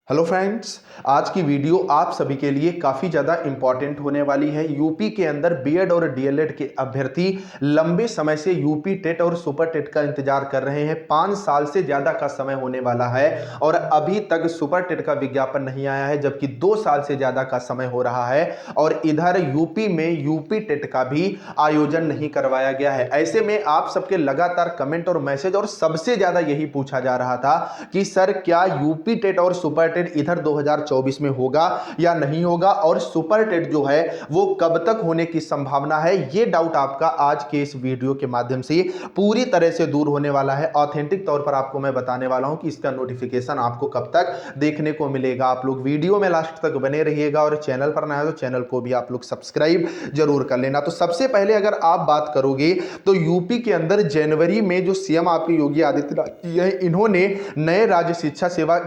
Hello friends, आज की video आप सभी के लिए काफ़ी ज़्यादा इंपॉर्टेंट होने वाली है। यूपी के अंदर बीएड और डीएलएड के अभ्यर्थी लंबे समय से यूपी टेट और सुपर टेट का इंतजार कर रहे हैं। 5 साल से ज़्यादा का समय होने वाला है और अभी तक सुपर टेट का विज्ञापन नहीं आया है, जबकि 2 साल से ज़्यादा का समय हो रहा है और इधर यूपी में यूपी टेट का भी आयोजन नहीं करवाया गया है। ऐसे में आप सबके लगातार कमेंट और मैसेज और सबसे ज़्यादा यही पूछा जा रहा था कि सर क्या यूपी टेट और सुपर इधर 2024 में होगा या नहीं होगा और सुपर टेट जो है वो कब तक होने की संभावना है। ये डाउट आपका आज के इस वीडियो के माध्यम से पूरी तरह से दूर होने वाला है। ऑथेंटिक तौर पर आपको मैं बताने वाला हूं कि इसका नोटिफिकेशन आपको कब तक देखने को मिलेगा। आप लोग वीडियो में लास्ट तक बने रहिएगा और चैनल पर नया है तो चैनल को भी आप लोग सब्सक्राइब जरूर कर लेना। तो सबसे पहले अगर आप बात करोगे तो यूपी के अंदर जनवरी में जो सीएम आपके योगी आदित्यनाथ जी हैं, इन्होंने नए राज्य शिक्षा सेवा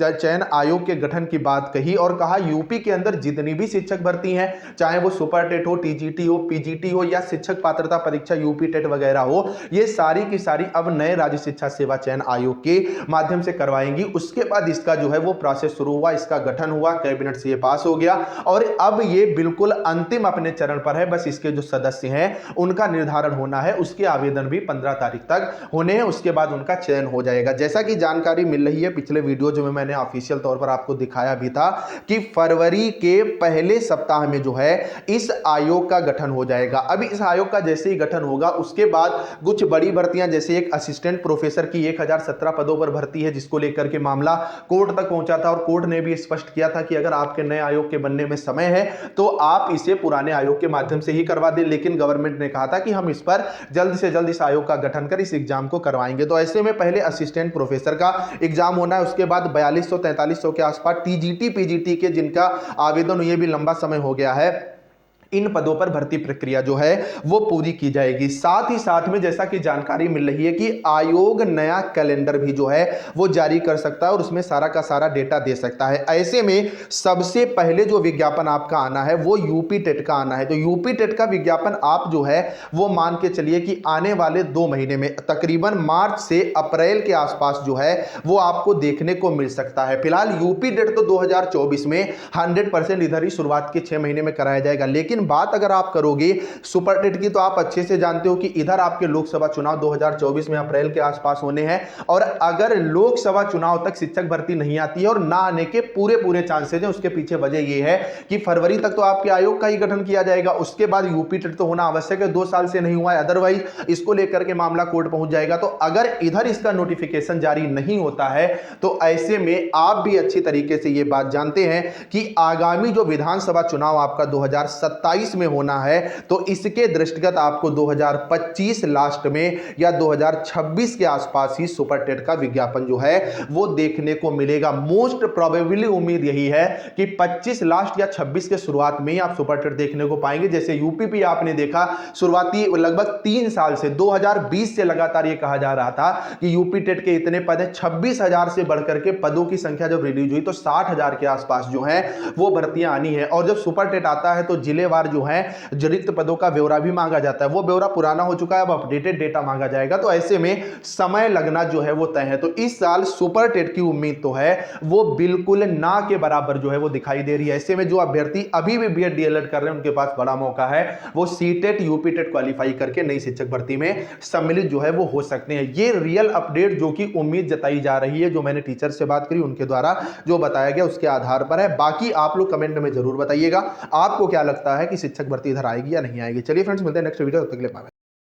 चयन आयोग के गठन की बात कही और कहा यूपी के अंदर जितनी भी शिक्षक भर्ती हैं, चाहे वो सुपर टेट हो, टीजीटी हो, पीजीटी हो या शिक्षक पात्रता परीक्षा यूपी टेट वगैरह हो, ये सारी की सारी अब नए राज्य शिक्षा सेवा चयन आयोग के माध्यम से करवाएंगी। उसके बाद इसका जो है वो प्रोसेस शुरू हुआ, इसका गठन हुआ, कैबिनेट से ये पास हो गया और अब ये बिल्कुल अंतिम अपने चरण पर है। बस इसके जो सदस्य हैं उनका निर्धारण होना है, उसके आवेदन भी 15 तारीख तक होने हैं, उसके बाद उनका चयन हो जाएगा। जैसा कि जानकारी मिल रही है, पिछले वीडियो जो मैंने ऑफिशियल तौर पर आपको दिखाया भी था कि फरवरी के पहले सप्ताह में जो है इस आयोग का गठन हो जाएगा। अभी इस आयोग का जैसे ही गठन होगा उसके बाद कुछ बड़ी भर्तियां, जैसे एक असिस्टेंट प्रोफेसर की 1017 पदों पर भर्ती है, जिसको लेकर के मामला कोर्ट तक पहुंचा था और कोर्ट ने भी स्पष्ट किया था कि अगर आपके नए आयोग के बनने में समय है तो आप इसे पुराने आयोग के माध्यम से ही करवा दें। लेकिन गवर्नमेंट ने कहा था कि हम इस पर जल्द से जल्द इस आयोग का गठन कर इस एग्जाम को करवाएंगे। तो ऐसे में पहले असिस्टेंट प्रोफेसर का एग्जाम होना है, उसके बाद 4200-4300 के आसपास टीजीटी पीजीटी के जिनका आवेदन ये भी लंबा समय हो गया है, इन पदों पर भर्ती प्रक्रिया जो है वो पूरी की जाएगी। साथ ही साथ में जैसा कि जानकारी मिल रही है कि आयोग नया कैलेंडर भी जो है वो जारी कर सकता है और उसमें सारा का सारा डेटा दे सकता है। ऐसे में सबसे पहले जो विज्ञापन आपका आना है वो यूपी टेट का आना है। तो यूपी टेट का विज्ञापन आप जो है वो मान के चलिए कि आने वाले 2 महीने में तकरीबन मार्च से अप्रैल के आसपास जो है वो आपको देखने को मिल सकता है। फिलहाल यूपी टेट तो 2024 में 100% इधर ही शुरुआत के 6 महीने में कराया जाएगा। लेकिन बात अगर आप करोगे सुपर टेट की तो आप अच्छे से जानते हो कि इधर आपके लोकसभा चुनाव 2024 में अप्रैल के आसपास होने हैं और अगर लोकसभा चुनाव तक शिक्षक भर्ती नहीं आती है और ना आने के पूरे चांसेस हैं, उसके पीछे वजह यह है कि फरवरी तक तो आपके आयोग का ही गठन किया जाएगा। उसके बाद यूपी टेट तो होना आवश्यक है, 2 साल से नहीं हुआ है, अदरवाइज इसको लेकर के मामला कोर्ट पहुंच जाएगा। तो अगर इधर इसका नोटिफिकेशन जारी नहीं होता है तो ऐसे में आप भी अच्छी तरीके से यह बात जानते हैं कि आगामी जो विधानसभा चुनाव आपका 2027 में होना है तो इसके दृष्टिगत आपको 2025 लास्ट में या 2026 के आसपास ही सुपर टेट का विज्ञापन जो है वो देखने को मिलेगा। मोस्ट प्रोबेबली उम्मीद यही है कि 25 लास्ट या 26 के शुरुआत में ही आप सुपर टेट देखने को पाएंगे। जैसे यूपी आपने देखा शुरुआती लगभग 3 साल से 2020 से लगातार ये कहा जा रहा था कि यूपी टेट के इतने पद हैं, 26,000 से बढ़कर के पदों की संख्या जब रिलीज हुई तो 60,000 के आसपास जो है वो भर्तियां आनी है। और जब सुपर टेट आता है तो जिलेवार जो है रिक्त पदों का ब्यौरा भी मांगा जाता है, वो ब्यौरा पुराना हो चुका है, अब अपडेटेड डेटा मांगा जाएगा। तो ऐसे में समय लगना जो है वो तय है। तो इस साल सुपर टेट की उम्मीद तो है वो बिल्कुल ना के बराबर जो है वो दिखाई दे रही है। ऐसे में जो अभ्यर्थी अभी भी बीएड डीएलएड कर रहे हैं उनके पास बड़ा मौका है, वो सीटेट यूपी टेट क्वालिफाई करके नई शिक्षक भर्ती में सम्मिलित जो है वो हो सकते हैं। ये रियल अपडेट जो कि उम्मीद जताई जा रही है, जो मैंने टीचर से बात करी उनके द्वारा जो बताया गया उसके आधार पर है। बाकी आप लोग कमेंट में जरूर बताइएगा आपको क्या लगता है कि शिक्षक भर्ती इधर आएगी या नहीं आएगी। चलिए फ्रेंड्स, मिलते हैं नेक्स्ट वीडियो, तब तक के लिए बाय।